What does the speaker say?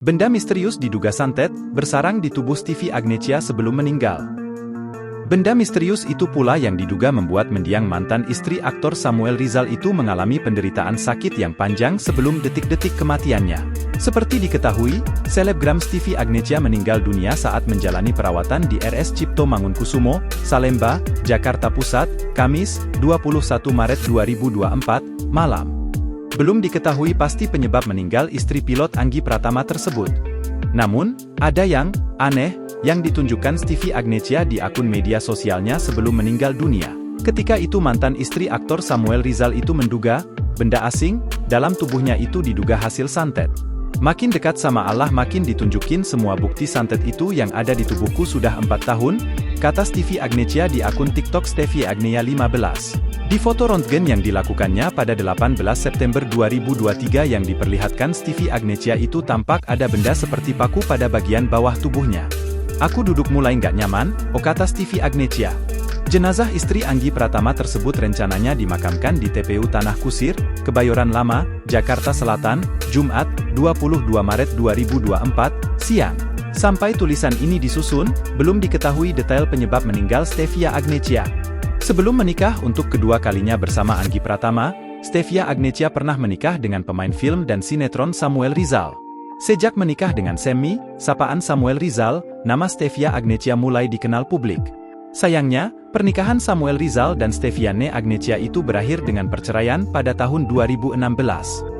Benda misterius diduga santet, bersarang di tubuh Stevie Agnecia sebelum meninggal. Benda misterius itu pula yang diduga membuat mendiang mantan istri aktor Samuel Rizal itu mengalami penderitaan sakit yang panjang sebelum detik-detik kematiannya. Seperti diketahui, selebgram Stevie Agnecia meninggal dunia saat menjalani perawatan di RS Cipto Mangunkusumo, Salemba, Jakarta Pusat, Kamis, 21 Maret 2024, malam. Belum diketahui pasti penyebab meninggal istri pilot Anggi Pratama tersebut. Namun, ada yang aneh yang ditunjukkan Stevie Agnecia di akun media sosialnya sebelum meninggal dunia. Ketika itu mantan istri aktor Samuel Rizal itu menduga, benda asing dalam tubuhnya itu diduga hasil santet. Makin dekat sama Allah makin ditunjukin semua bukti santet itu yang ada di tubuhku sudah 4 tahun, kata Stevie Agnecia di akun TikTok Stevie Agnea 15. Di foto röntgen yang dilakukannya pada 18 September 2023 yang diperlihatkan Stevie Agnecia itu tampak ada benda seperti paku pada bagian bawah tubuhnya. Aku duduk mulai nggak nyaman, kata Stevie Agnecia. Jenazah istri Anggi Pratama tersebut rencananya dimakamkan di TPU Tanah Kusir, Kebayoran Lama, Jakarta Selatan, Jumat, 22 Maret 2024, siang. Sampai tulisan ini disusun, belum diketahui detail penyebab meninggal Stevie Agnecia. Sebelum menikah untuk kedua kalinya bersama Anggi Pratama, Stevie Agnecia pernah menikah dengan pemain film dan sinetron Samuel Rizal. Sejak menikah dengan Semmi, sapaan Samuel Rizal, nama Stevie Agnecia mulai dikenal publik. Sayangnya, pernikahan Samuel Rizal dan Stevie Agnecia itu berakhir dengan perceraian pada tahun 2016.